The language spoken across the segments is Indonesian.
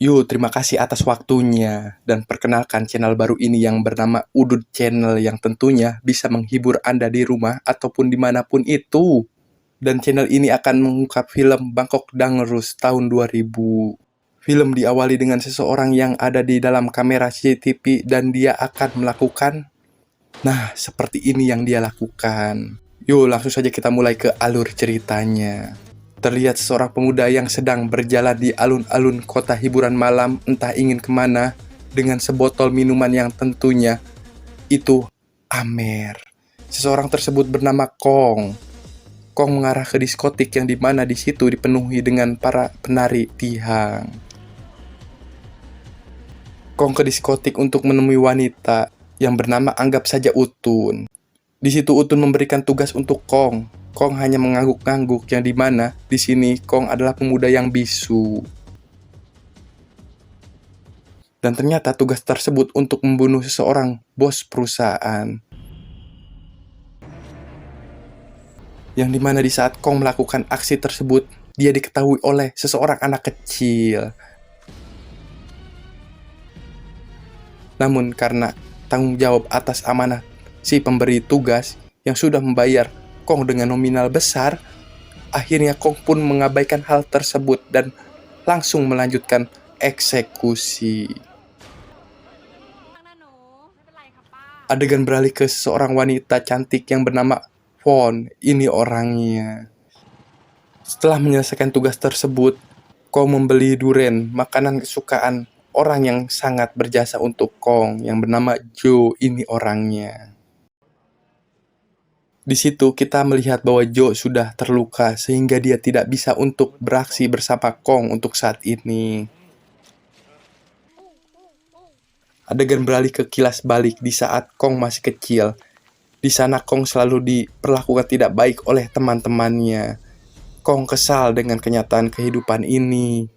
Yo, terima kasih atas waktunya. Dan perkenalkan channel baru ini yang bernama Udud Channel yang tentunya bisa menghibur Anda di rumah ataupun dimanapun itu. Dan channel ini akan mengungkap film Bangkok Dangerous tahun 2000. Film diawali dengan seseorang yang ada di dalam kamera CCTV dan dia akan melakukan... Nah, seperti ini yang dia lakukan. Yo, langsung saja kita mulai ke alur ceritanya. Terlihat seorang pemuda yang sedang berjalan di alun-alun kota hiburan malam, entah ingin kemana, dengan sebotol minuman yang tentunya itu Amer. Seseorang tersebut bernama Kong. Kong mengarah ke diskotik yang dimana di situ dipenuhi dengan para penari tihang. Kong ke diskotik untuk menemui wanita yang bernama anggap saja Utun. Di situ Utun memberikan tugas untuk Kong. Kong hanya mengangguk-angguk yang dimana di sini Kong adalah pemuda yang bisu. Dan ternyata tugas tersebut untuk membunuh seseorang bos perusahaan. Yang dimana di saat Kong melakukan aksi tersebut, dia diketahui oleh seseorang anak kecil. Namun karena tanggung jawab atas amanah si pemberi tugas yang sudah membayar Kong dengan nominal besar, akhirnya Kong pun mengabaikan hal tersebut dan langsung melanjutkan eksekusi. Adegan beralih ke seseorang wanita cantik yang bernama Fon. Ini orangnya. Setelah menyelesaikan tugas tersebut, Kong membeli durian, makanan kesukaan orang yang sangat berjasa untuk Kong yang bernama Joe. Ini orangnya. Di situ kita melihat bahwa Joe sudah terluka sehingga dia tidak bisa untuk beraksi bersama Kong untuk saat ini. Adegan beralih ke kilas balik di saat Kong masih kecil. Di sana Kong selalu diperlakukan tidak baik oleh teman-temannya. Kong kesal dengan kenyataan kehidupan ini.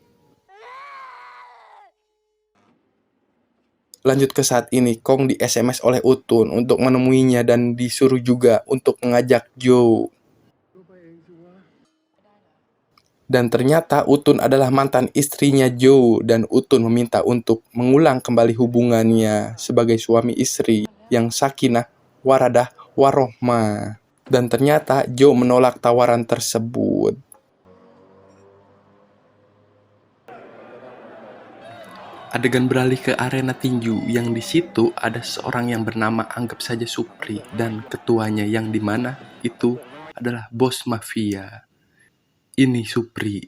Lanjut ke saat ini, Kong di SMS oleh Utun untuk menemuinya dan disuruh juga untuk mengajak Joe. Dan ternyata Utun adalah mantan istrinya Joe dan Utun meminta untuk mengulang kembali hubungannya sebagai suami istri yang sakinah, waradah, warohmah. Dan ternyata Joe menolak tawaran tersebut. Adegan beralih ke arena tinju yang di situ ada seorang yang bernama anggap saja Supri dan ketuanya yang dimana itu adalah bos mafia. Ini Supri,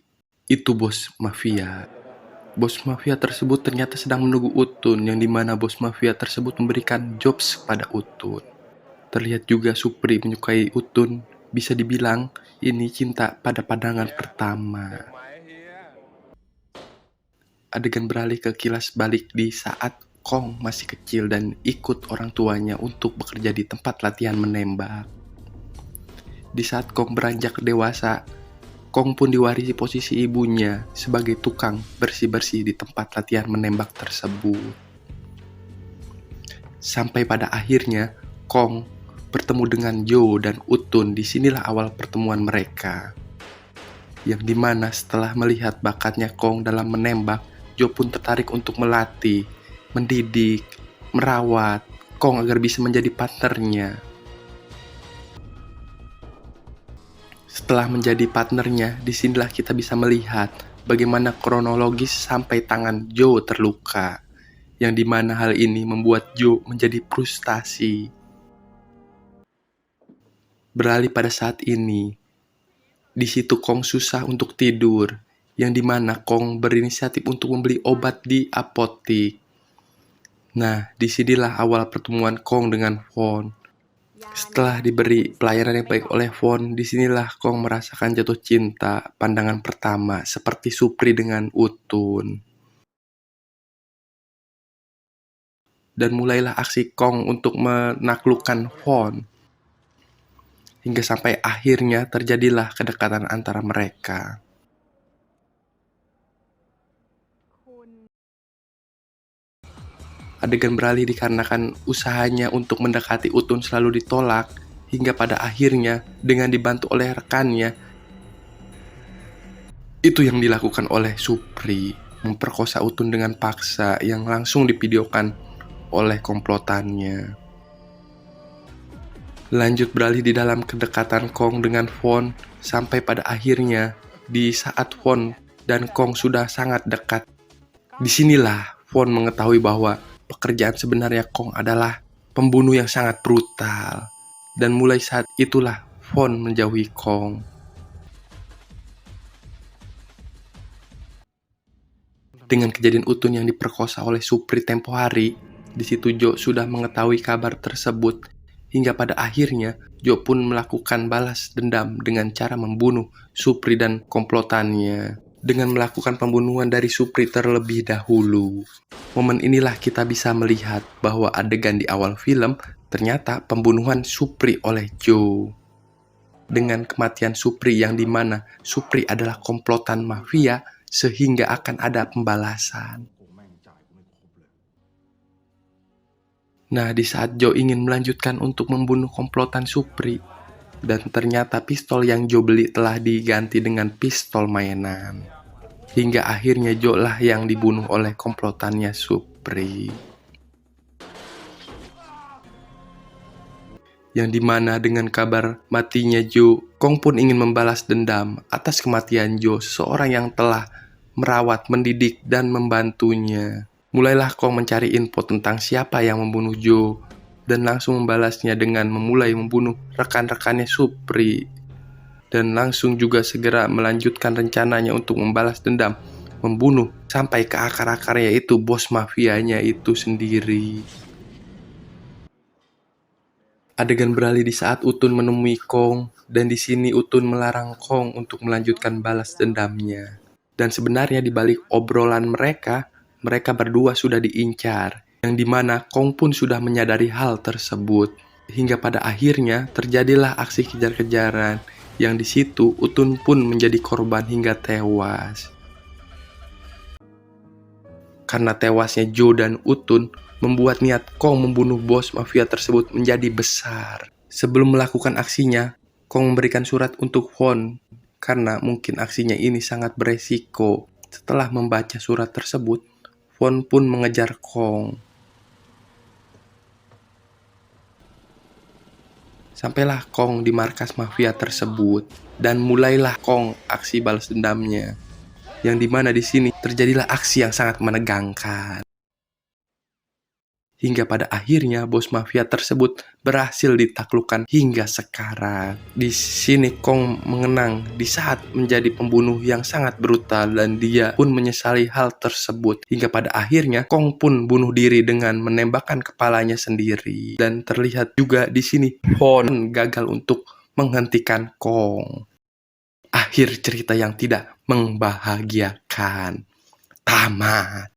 itu bos mafia. Bos mafia tersebut ternyata sedang menunggu Utun yang dimana bos mafia tersebut memberikan jobs kepada Utun. Terlihat juga Supri menyukai Utun, bisa dibilang ini cinta pada pandangan pertama. Adegan beralih ke kilas balik di saat Kong masih kecil dan ikut orang tuanya untuk bekerja di tempat latihan menembak. Di saat Kong beranjak dewasa, Kong pun diwarisi posisi ibunya sebagai tukang bersih-bersih di tempat latihan menembak tersebut. Sampai pada akhirnya, Kong bertemu dengan Joe dan Utun. Disinilah awal pertemuan mereka. Yang dimana setelah melihat bakatnya Kong dalam menembak, Joe pun tertarik untuk melatih, mendidik, merawat Kong agar bisa menjadi partnernya. Setelah menjadi partnernya, disinilah kita bisa melihat bagaimana kronologis sampai tangan Joe terluka. Yang dimana hal ini membuat Joe menjadi frustasi. Beralih pada saat ini, di situ Kong susah untuk tidur. Yang dimana Kong berinisiatif untuk membeli obat di apotik. Nah, disinilah awal pertemuan Kong dengan Fon. Setelah diberi pelayanan yang baik oleh Fon, disinilah Kong merasakan jatuh cinta pandangan pertama seperti Supri dengan Utun. Dan mulailah aksi Kong untuk menaklukkan Fon. Hingga sampai akhirnya terjadilah kedekatan antara mereka. Adegan beralih dikarenakan usahanya untuk mendekati Utun selalu ditolak, hingga pada akhirnya dengan dibantu oleh rekannya, itu yang dilakukan oleh Supri. memperkosa Utun dengan paksa yang langsung divideokan oleh komplotannya. Lanjut beralih di dalam kedekatan Kong dengan Von, sampai pada akhirnya di saat Von dan Kong sudah sangat dekat. Disinilah Von mengetahui bahwa pekerjaan sebenarnya Kong adalah pembunuh yang sangat brutal. Dan mulai saat itulah Von menjauhi Kong. Dengan kejadian Utun yang diperkosa oleh Supri tempo hari, di situ Jo sudah mengetahui kabar tersebut. Hingga pada akhirnya, Jo pun melakukan balas dendam dengan cara membunuh Supri dan komplotannya. Dengan melakukan pembunuhan dari Supri terlebih dahulu. Momen inilah kita bisa melihat bahwa adegan di awal film ternyata pembunuhan Supri oleh Jo. Dengan kematian Supri yang dimana Supri adalah komplotan mafia, sehingga akan ada pembalasan. Nah, di saat Jo ingin melanjutkan untuk membunuh komplotan Supri, dan ternyata pistol yang Jo beli telah diganti dengan pistol mainan. Hingga akhirnya Jo lah yang dibunuh oleh komplotannya Supri. Yang dimana dengan kabar matinya Jo, Kong pun ingin membalas dendam atas kematian Jo, seseorang yang telah merawat, mendidik, dan membantunya. Mulailah Kong mencari info tentang siapa yang membunuh Jo, dan langsung membalasnya dengan memulai membunuh rekan-rekannya Supri. Dan langsung juga segera melanjutkan rencananya untuk membalas dendam, membunuh sampai ke akar-akarnya, yaitu bos mafianya itu sendiri. Adegan beralih di saat Utun menemui Kong, dan di sini Utun melarang Kong untuk melanjutkan balas dendamnya. Dan sebenarnya di balik obrolan mereka berdua sudah diincar, yang dimana Kong pun sudah menyadari hal tersebut. Hingga pada akhirnya terjadilah aksi kejar-kejaran, yang di situ Utun pun menjadi korban hingga tewas. Karena tewasnya Jo dan Utun membuat niat Kong membunuh bos mafia tersebut menjadi besar. Sebelum melakukan aksinya, Kong memberikan surat untuk Von, karena mungkin aksinya ini sangat beresiko. Setelah membaca surat tersebut, Von pun mengejar Kong. Sampailah Kong di markas mafia tersebut, dan mulailah Kong aksi balas dendamnya. Yang dimana di sini terjadilah aksi yang sangat menegangkan. Hingga pada akhirnya bos mafia tersebut berhasil ditaklukkan hingga sekarang. Di sini Kong mengenang di saat menjadi pembunuh yang sangat brutal, dan dia pun menyesali hal tersebut. Hingga pada akhirnya Kong pun bunuh diri dengan menembakkan kepalanya sendiri. Dan terlihat juga di sini Von gagal untuk menghentikan Kong. Akhir cerita yang tidak membahagiakan. Tamat.